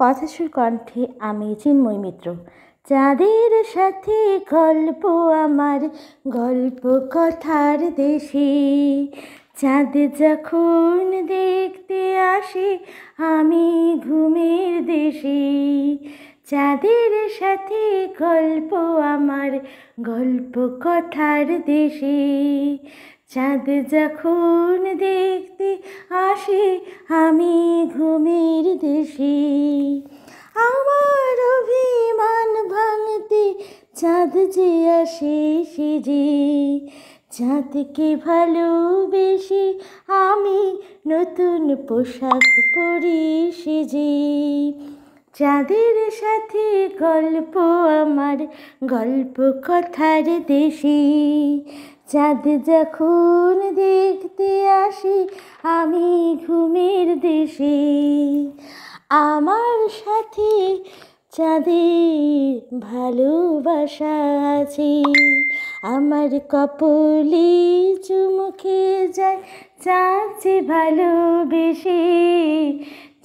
কথাসুর কণ্ঠে আমি চিন্ময় মিত্র। চাঁদের সাথে গল্প আমার, গল্প কথার দেশে। চাঁদ যখন দেখতে আসে আমি ঘুমের দেশে। চাঁদের সাথে গল্প আমার, গল্প কথার দেশে। চাঁদ যখন দেখতে আসে আমি ঘুমের দেশে। আমার অভিমান ভাঙতে চাঁদ যে আসে সেজে। চাঁদকে ভালোবেসে আমি নতুন পোশাক পরি সেজে। চাঁদের সাথে গল্প আমার, গল্প কথার দেশে। চাঁদ যখন দেখতে আসি আমি ঘুমের দেশে। আমার সাথে চাঁদের ভালোবাসা আছে। আমার কপলে চুমুকে যায় চাঁদ যে ভালোবেসে।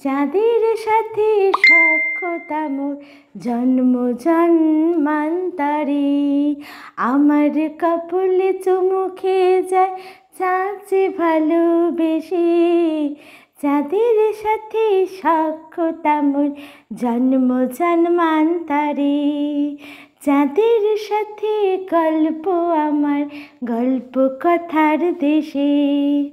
চাঁদের সাথে সখ্যতা মোর জন্ম জন্মান্তরে। আমার কপলে চুমুকে যায় চাঁদ যে ভালোবেসে। চাঁদের সাথে সখ্যতা মোর জন্ম জন্মান্তরে। চাঁদের সাথে গল্প আমার, গল্প কথার দেশে।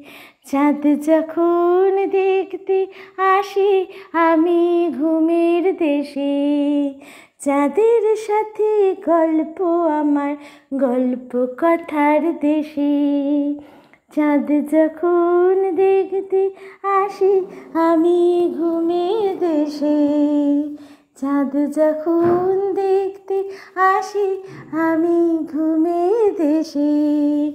চাঁদ যখন দেখতে আসি আমি ঘুমের দেশে। চাঁদের সাথে গল্প আমার, গল্প কথার দেশে। চাঁদ যখন দেখতে আসি আমি ঘুমের দেশে। চাঁদ যখন দেখতে আসি আমি ঘুমের দেশে।